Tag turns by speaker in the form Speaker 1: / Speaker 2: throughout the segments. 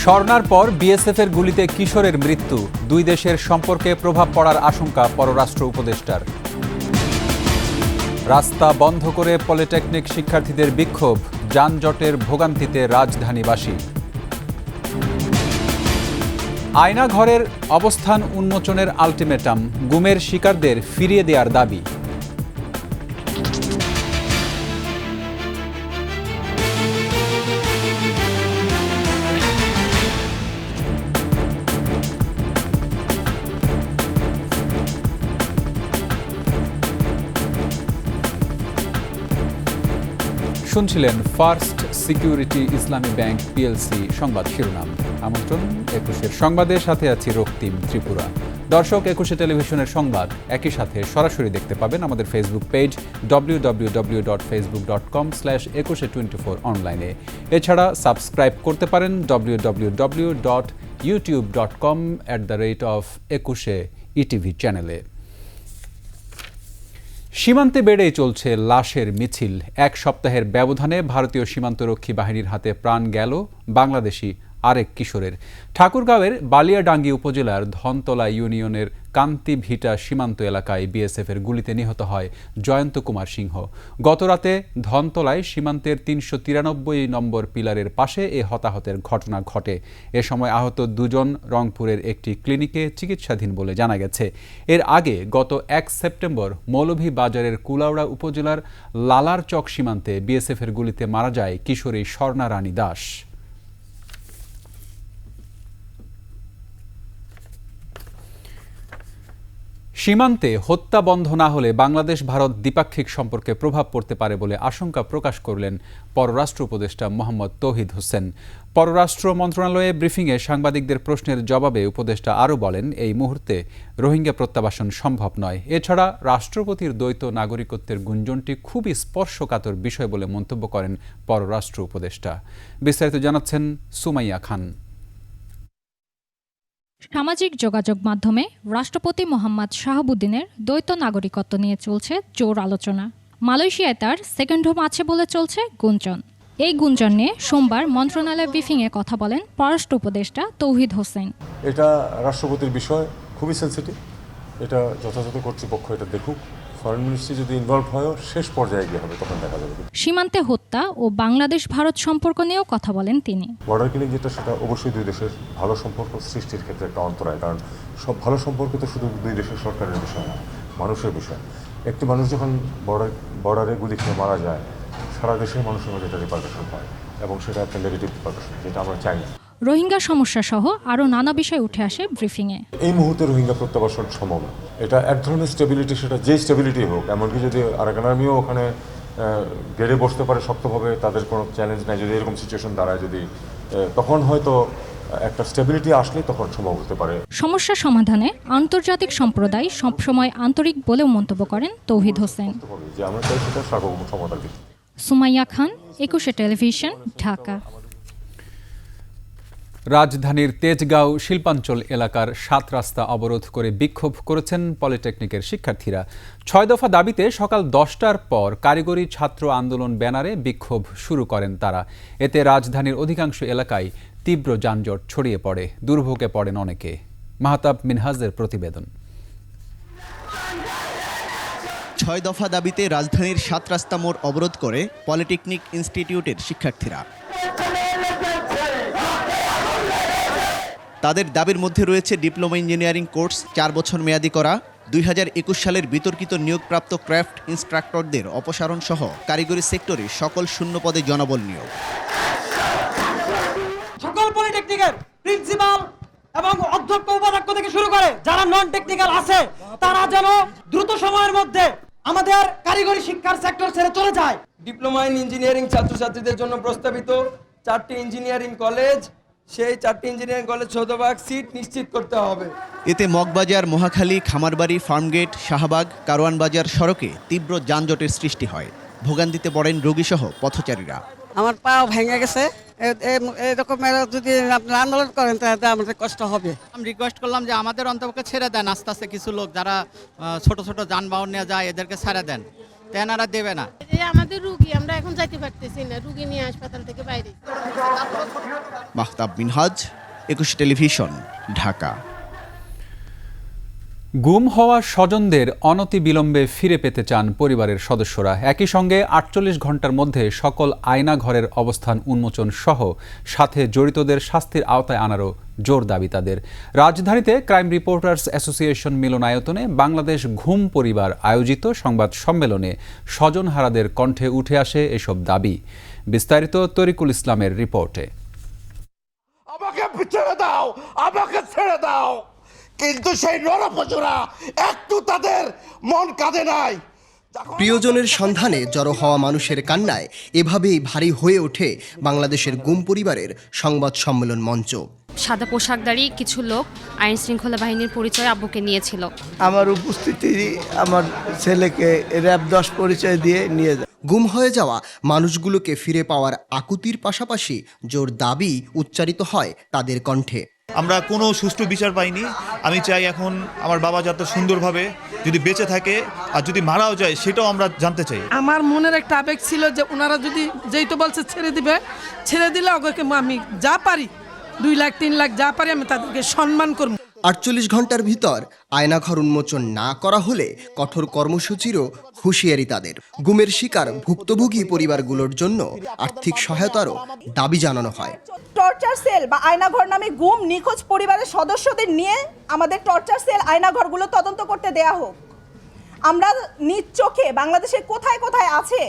Speaker 1: স্বর্ণার পর বিএসএফের গুলিতে কিশোরের মৃত্যু, দুই দেশের সম্পর্কে প্রভাব পড়ার আশঙ্কা পররাষ্ট্র উপদেষ্টার। রাস্তা বন্ধ করে পলিটেকনিক শিক্ষার্থীদের বিক্ষোভ, যানজটের ভোগান্তিতে রাজধানীবাসী। আয়নাঘরের অবস্থান উন্মোচনের আলটিমেটাম, গুমের শিকারদের ফিরিয়ে দেওয়ার দাবি। শুনছিলেন ফার্স্ট সিকিউরিটি ইসলামী ব্যাংক পিএলসি সংবাদ শিরোনাম। আমন্ত্রণ ২১-এর সংবাদের সাথে আছি রক্তিম ত্রিপুরা। দর্শক, ২১ টেলিভিশনের সংবাদ একই সাথে সরাসরি দেখতে পাবেন আমাদের ফেসবুক পেজ www.facebook.com/2124 অনলাইনে। এছাড়া সাবস্ক্রাইব করতে পারেন www.youtube.com/21 চ্যানেলে। সীমান্তে বেড়েই চলছে লাশের মিছিল। এক সপ্তাহের ব্যবধানে ভারতীয় সীমান্তরক্ষী বাহিনীর হাতে প্রাণ গেল বাংলাদেশি আরেক কিশোরের। ঠাকুরগাঁওয়ের বালিয়াডাঙ্গি উপজেলার ধনতলা ইউনিয়নের কান্তিভিটা সীমান্ত এলাকায় বিএসএফের গুলিতে নিহত হয় জয়ন্ত কুমার সিংহ। গতরাতে ধনতলায় সীমান্তের ৩৯৩ নম্বর পিলারের পাশে এ হতাহতের ঘটনা ঘটে। এ সময় আহত দুজন রংপুরের একটি ক্লিনিকে চিকিৎসাধীন বলে জানা গেছে। এর আগে গত ১ সেপ্টেম্বর মৌলভীবাজারের কুলাউড়া উপজেলার লালারচক সীমান্তে বিএসএফের গুলিতে মারা যায় কিশোরী স্বর্ণা রানী দাস। সীমান্তে হত্যা বন্ধ না হলে বাংলাদেশ ভারত দ্বিপাক্ষিক সম্পর্কে প্রভাব পড়তে পারে বলে আশঙ্কা প্রকাশ করলেন পররাষ্ট্র উপদেষ্টা মোহাম্মদ তৌহিদ হোসেন। পররাষ্ট্র মন্ত্রণালয়ে ব্রিফিংয়ে সাংবাদিকদের প্রশ্নের জবাবে উপদেষ্টা আরও বলেন, এই মুহূর্তে রোহিঙ্গা প্রত্যাবাসন সম্ভব নয়। এছাড়া রাষ্ট্রপতির দ্বৈত নাগরিকত্বের গুঞ্জনটি খুবই স্পর্শকাতর বিষয় বলে মন্তব্য করেন পররাষ্ট্র উপদেষ্টা। বিস্তারিত জানাচ্ছেন সুমাইয়া খান।
Speaker 2: সামাজিক যোগাযোগ মাধ্যমে রাষ্ট্রপতি মোহাম্মদ শাহাবুদ্দিনের দ্বৈত নাগরিকত্ব নিয়ে চলছে জোর আলোচনা। মালয়েশিয়ায় তার সেকেন্ড হোম আছে বলে চলছে গুঞ্জন। এই গুঞ্জন নিয়ে সোমবার মন্ত্রণালয় ব্রিফিংয়ে কথা বলেন পররাষ্ট্র উপদেষ্টা তৌহিদ হোসেন।
Speaker 3: এটা রাষ্ট্রপতির বিষয়, খুবই সেন্সিটিভ। এটা যথাযথ কর্তৃপক্ষ এটা দেখুক। ফরেন মিনিস্ট্রি যদি ইনভলভ হয় শেষ পর্যায়ে গিয়ে হবে, তখন দেখা যাবে।
Speaker 2: সীমান্তে হত্যা ও বাংলাদেশ ভারত সম্পর্ক নিয়েও কথা বলেন তিনি।
Speaker 3: বর্ডার কিলিং যেটা, সেটা অবশ্যই দুই দেশের ভালো সম্পর্ক সৃষ্টির ক্ষেত্রে একটা অন্তরায়। কারণ সব ভালো সম্পর্ক তো শুধু দুই দেশের সরকারের বিষয় না, মানুষের বিষয়। একটি মানুষ যখন বর্ডারে গুলি খেয়ে মারা যায়, সারা দেশের মানুষের মধ্যে একটা রিপারকাশন হয়, এবং সেটা একটা নেগেটিভ রিপারকাশন, যেটা আমরা চাই না।
Speaker 2: রোহিঙ্গা সমস্যা সহ আরও নানা বিষয় উঠে আসে ব্রিফিংয়ে।
Speaker 3: এই মুহূর্তে রোহিঙ্গা প্রত্যাবাসন সম্ভব না। এটা এক ধরনের স্টেবিলিটি, সেটা যে স্টেবিলিটি হোক, এমনকি যদি আরাকান আর্মিও ওখানে গেড়ে বসতে পারে শক্তভাবে, তাদের কোনো চ্যালেঞ্জ নাই, যদি এরকম সিচুয়েশন দাঁড়ায়, যদি তখন হয়তো একটা স্টেবিলিটি আসলে তখন সম্ভব হতে পারে।
Speaker 2: সমস্যা সমাধানে আন্তর্জাতিক সম্প্রদায় সবসময় আন্তরিক বলেও মন্তব্য করেন তৌহিদ হোসেন।
Speaker 3: যে আমরা চাই সেটা সার্বভৌম সমতার দিকে।
Speaker 2: সুমাইয়া খান, ২১ টেলিভিশন, ঢাকা।
Speaker 1: রাজধানীর তেজগাঁও শিল্পাঞ্চল এলাকার ৭ রাস্তা অবরোধ করে বিক্ষোভ করেছেন পলিটেকনিকের শিক্ষার্থীরা। ৬ দফা দাবিতে সকাল ১০টার পর কারিগরি ছাত্র আন্দোলন ব্যানারে বিক্ষোভ শুরু করেন তারা। এতে রাজধানীর অধিকাংশ এলাকায় তীব্র যানজট ছড়িয়ে পড়ে, দুর্ভোগে পড়েন অনেকে। মাহতাব মিনহাজের প্রতিবেদন।
Speaker 4: ৬ দফা দাবিতে রাজধানীর ৭ রাস্তা মোড় অবরোধ করে পলিটেকনিক ইনস্টিটিউটের শিক্ষার্থীরা। তাদের দাবির মধ্যে রয়েছে ডিপ্লোমা ইঞ্জিনিয়ারিং কোর্স ৪ বছর মেয়াদি করা, ২০২১ সালের বিতর্কিত নিয়োগপ্রাপ্ত ক্রাফট ইনস্ট্রাক্টরদের অপসারণ সহ কারিগরি সেক্টরে সকল শূন্য পদে জনবল নিয়োগ।
Speaker 5: সকল পলিটেকনিকের প্রিন্সিপাল এবং অধ্যক্ষ উপাধ্যক্ষ থেকে শুরু করে যারা নন টেকনিক্যাল আছে, তারা যেন দ্রুত সময়ের মধ্যে আমাদের কারিগরি শিক্ষার সেক্টর ছেড়ে চলে যায়।
Speaker 6: ডিপ্লোমা ইন ইঞ্জিনিয়ারিং ছাত্রছাত্রীদের জন্য প্রস্তাবিত 4টি ইঞ্জিনিয়ারিং কলেজ, সেই 4টি ইঞ্জিনিয়ারিং কলেজ শতভাগ সিট নিশ্চিত করতে হবে।
Speaker 4: এতে মগবাজার, মহাখালী, খামারবাড়ি, ফার্মগেট, শাহবাগ, কারওয়ান বাজার সড়কে তীব্র যানজটের সৃষ্টি হয়। ভোগান্তিতে পড়েন রোগীসহ পথচারীরা।
Speaker 7: আমার পা ভেঙে গেছে, এরকম যদি আপনারা আন্দোলন করেন তাহলে আমাদের কষ্ট হবে।
Speaker 8: আমি রিকোয়েস্ট করলাম যে আমাদের অন্তপক্ষে ছেড়ে দেন, আস্তে আস্তে কিছু লোক যারা ছোট ছোট যানবাহন নিয়ে যায় এদেরকে ছেড়ে দেন, তেনারা দেবে না।
Speaker 9: এই যে আমাদের রুগী, আমরা এখন যাইতে পারতেছি না, রুগী নিয়ে হাসপাতাল থেকে বাইরে।
Speaker 4: মাহতাব মিনহাজ, 21 টেলিভিশন, ঢাকা।
Speaker 1: গুম হওয়া স্বজনদের অনতিবিলম্বে ফিরে পেতে চান পরিবারের সদস্যরা। একই সঙ্গে 48 ঘন্টার মধ্যে সকল আয়নাঘরের অবস্থান উন্মোচন সহ সাথে জড়িতদের শাস্তির আওতায় আনারও জোর দাবি তাদের। রাজধানীতে ক্রাইম রিপোর্টার্স অ্যাসোসিয়েশন মিলনায়তনে বাংলাদেশ ঘুম পরিবার আয়োজিত সংবাদ সম্মেলনে স্বজনহারাদের কণ্ঠে উঠে আসে এসব দাবি। বিস্তারিত তরিকুল ইসলামের রিপোর্টে।
Speaker 10: আমাকে ছেড়ে দাও, আমাকে ছেড়ে দাও, কিন্তু সেই নরপশুরা একটু তাদের মন কাঁদে নাই।
Speaker 11: প্রিয়জনের সন্ধানে জড়ো হওয়া মানুষের কান্নায় এভাবেই ভারী হয়ে ওঠে বাংলাদেশের গুম পরিবারের সংবাদ সম্মেলন মঞ্চ।
Speaker 12: সাদা পোশাকধারী কিছু লোক আইন শৃঙ্খলা বাহিনীর পরিচয় আব্বুকে নিয়েছিল।
Speaker 13: আমার উপস্থিতি আমার ছেলেকে র‍্যাব 10 পরিচয় দিয়ে নিয়ে যায়।
Speaker 11: গুম হয়ে যাওয়া মানুষগুলোকে ফিরে পাওয়ার আকুতির পাশাপাশি জোর দাবি উচ্চারিত হয় তাদের কণ্ঠে।
Speaker 14: আমরা কোনো সুষ্ঠু বিচার পাইনি। আমি চাই এখন আমার বাবা যাতে সুন্দরভাবে যদি বেঁচে থাকে আর যদি মারাও যায় সেটাও আমরা জানতে চাই।
Speaker 15: আমার মনের একটা আবেগ ছিল যে ওনারা যদি যেই তো বলছে ছেড়ে দিবে, ছেড়ে দিলে ওকে আমি যা পারি 2 লাখ 3 লাখ যা পারি আমি তাদেরকে সম্মান করব।
Speaker 11: 48 ঘন্টার ভিতর আয়নাঘর উন্মোচন না করা হলে কঠোর কর্মসূচিরও হুঁশিয়ারি তাদের। গুমের শিকার ভুক্তভোগী পরিবারগুলোর জন্য আর্থিক সহায়তারও দাবি জানানো হয়।
Speaker 16: টর্চার সেল বা আয়নাঘর নামে গুম নিখোঁজ পরিবারের সদস্যদের নিয়ে আমাদের টর্চার সেল আয়নাঘরগুলো তদন্ত করতে দেয়া হোক। আমরা নিজ চোখে বাংলাদেশে কোথায় কোথায় আছে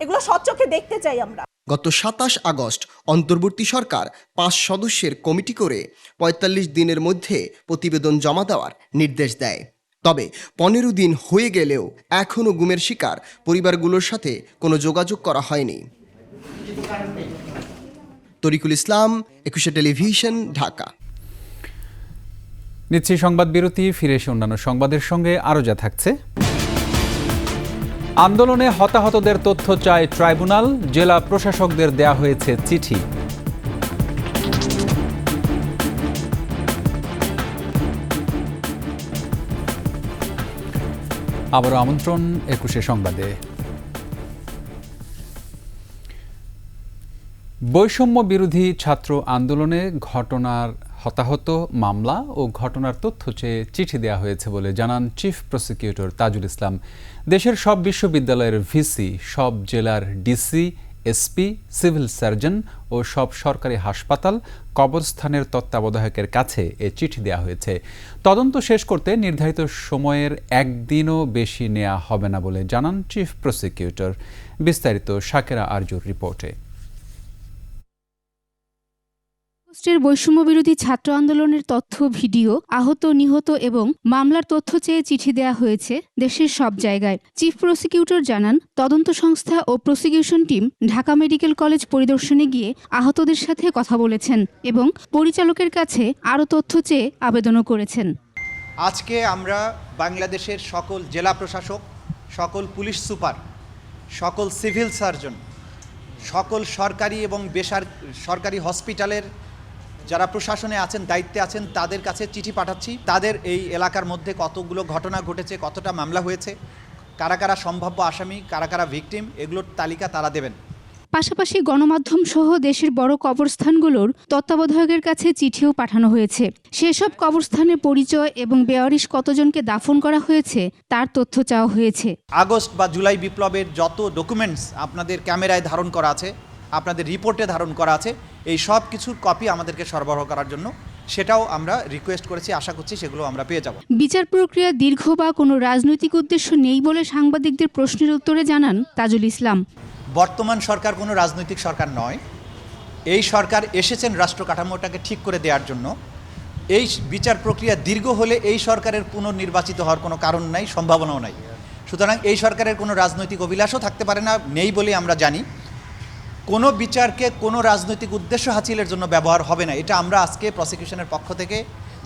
Speaker 16: এগুলো সচক্ষে দেখতে চাই আমরা।
Speaker 11: গত 27 আগস্ট অন্তর্বর্তী সরকার 5 সদস্যের কমিটি করে 45 দিনের মধ্যে প্রতিবেদন জমা দেওয়ার নির্দেশ দেয়। তবে 15 দিন হয়ে গেলেও এখনও গুমের শিকার পরিবারগুলোর সাথে কোনো যোগাযোগ করা হয়নি। তরিকুল ইসলাম, 21 টেলিভিশন, ঢাকা।
Speaker 1: নিচ্ছি সংবাদ বিরতি, ফিরে এসে অন্যান্য সংবাদের সঙ্গে আরও যা থাকছে। আন্দোলনে হতাহতদের তথ্য চায় ট্রাইব্যুনাল, জেলা প্রশাসকদের দেয়া হয়েছে চিঠি। আবারও আমন্ত্রণ 21 সংবাদে। বৈষম্য বিরোধী ছাত্র আন্দোলনে ঘটনার হতাহত মামলা ও ঘটনার তথ্য চেয়ে চিঠি দেওয়া হয়েছে বলে জানান চিফ প্রসিকিউটর তাজুল ইসলাম। দেশের সব বিশ্ববিদ্যালয়ের ভিসি, সব জেলার ডিসি, এসপি, সিভিল সার্জন ও সব সরকারি হাসপাতাল, কবরস্থানের তত্ত্বাবধায়কের কাছে এ চিঠি দেওয়া হয়েছে। তদন্ত শেষ করতে নির্ধারিত সময়ের একদিনও বেশি নেওয়া হবে না বলে জানান চিফ প্রসিকিউটর। বিস্তারিত শাকেরা আরজুর রিপোর্টে।
Speaker 17: আগস্টের বৈষম্য বিরোধী ছাত্র আন্দোলনের তথ্য, ভিডিও, আহত, নিহত এবং মামলার তথ্য চেয়ে চিঠি দেওয়া হয়েছে দেশের সব জায়গায়। চিফ প্রসিকিউটর জানান, তদন্ত সংস্থা ও prosecution team Dhaka medical college পরিদর্শনে গিয়ে আহতদের সাথে কথা বলেছেন এবং পরিচালকের কাছে আরও তথ্য চেয়ে আবেদনও করেছেন।
Speaker 8: আজকে আমরা বাংলাদেশের সকল জেলা প্রশাসক, সকল পুলিশ সুপার, সকল সিভিল সার্জন, সকল সরকারি এবং বেসরকারি হসপিটালের যারা প্রশাসনে আছেন, দায়িত্বে আছেন, তাদের কাছে চিঠি পাঠাচ্ছি। তাদের এই এলাকার মধ্যে কতগুলো ঘটনা ঘটেছে, কতটা মামলা হয়েছে, কারা কারা সম্ভাব্য আসামি, কারা কারা ভিকটিম, এগুলোর তালিকা তারা দেবেন।
Speaker 17: পাশাপাশি গণমাধ্যম সহ দেশের বড় কবরস্থানগুলোর তত্ত্বাবধায়কের কাছে চিঠিও পাঠানো হয়েছে। সেসব কবরস্থানের পরিচয় এবং বেওয়ারিশ কতজনকে দাফন করা হয়েছে তার তথ্য চাওয়া হয়েছে।
Speaker 8: আগস্ট বা জুলাই বিপ্লবের যত ডকুমেন্টস আপনাদের ক্যামেরায় ধারণ করা আছে, আপনাদের রিপোর্টে ধারণ করা আছে, এই সব কিছুর কপি আমাদেরকে সরবরাহ করার জন্য সেটাও আমরা রিকোয়েস্ট করেছি। আশা করছি সেগুলো আমরা পেয়ে যাব।
Speaker 17: বিচার প্রক্রিয়া দীর্ঘ বা কোনো রাজনৈতিক উদ্দেশ্য নেই বলে সাংবাদিকদের প্রশ্নের উত্তরে জানান তাজুল ইসলাম।
Speaker 8: বর্তমান সরকার কোনো রাজনৈতিক সরকার নয়। এই সরকার এসেছেন রাষ্ট্র কাঠামোটাকে ঠিক করে দেওয়ার জন্য। এই বিচার প্রক্রিয়া দীর্ঘ হলে এই সরকারের পুনর্নির্বাচিত হওয়ার কোনো কারণ নাই, সম্ভাবনাও নাই। সুতরাং এই সরকারের কোনো রাজনৈতিক অভিলাষও থাকতে পারে না, নেই বলে আমরা জানি। কোনো বিচারকে কোনো রাজনৈতিক উদ্দেশ্য হাসিলের জন্য ব্যবহার হবে না, এটা আমরা আজকে প্রসিকিউশনের পক্ষ থেকে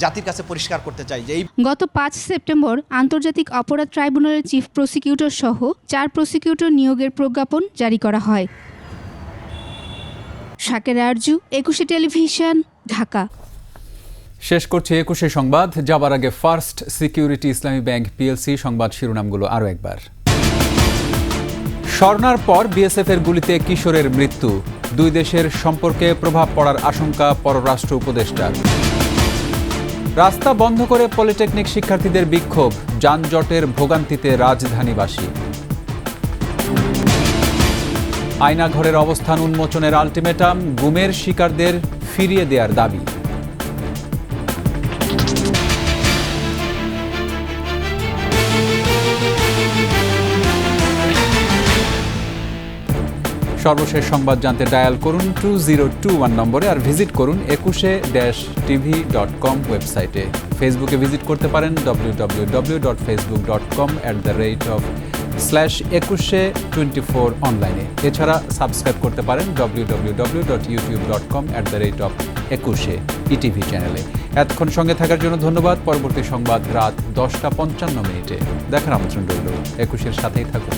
Speaker 8: জাতির কাছে পরিষ্কার করতে চাই। যে
Speaker 17: গত 5 সেপ্টেম্বর আন্তর্জাতিক অপরাধ ট্রাইব্যুনালের চিফ প্রসিকিউটর সহ 4 প্রসিকিউটর নিয়োগের প্রজ্ঞাপন জারি করা হয়। শাকেরা আরজু, 21 টেলিভিশন, ঢাকা।
Speaker 1: শেষ করছে 21 সংবাদ। যাবার আগে ফার্স্ট সিকিউরিটি ইসলামী ব্যাংক পিএলসি সংবাদ শিরোনামগুলো আরও একবার। স্বর্ণার পর বিএসএফের গুলিতে কিশোরের মৃত্যু, দুই দেশের সম্পর্কে প্রভাব পড়ার আশঙ্কা পররাষ্ট্র উপদেষ্টার। রাস্তা বন্ধ করে পলিটেকনিক শিক্ষার্থীদের বিক্ষোভ, যানজটের ভোগান্তিতে রাজধানীবাসী। আয়নাঘরের অবস্থান উন্মোচনের আলটিমেটাম, গুমের শিকারদের ফিরিয়ে দেওয়ার দাবি। সর্বশেষ সংবাদ জানতে ডায়াল করুন 2021 নম্বরে আর ভিজিট করুন ekushe-tv.com ওয়েবসাইটে। ফেসবুকে ভিজিট করতে পারেন www.facebook.com/ekushe24 অনলাইনে। এছাড়া সাবস্ক্রাইব করতে পারেন www.youtube.com/ekushe ETV চ্যানেলে। এতক্ষণ সঙ্গে থাকার জন্য ধন্যবাদ। পরবর্তী সংবাদ রাত 10টা 55 মিনিটে দেখার আমন্ত্রণ রইল। একুশের সাথেই থাকুন।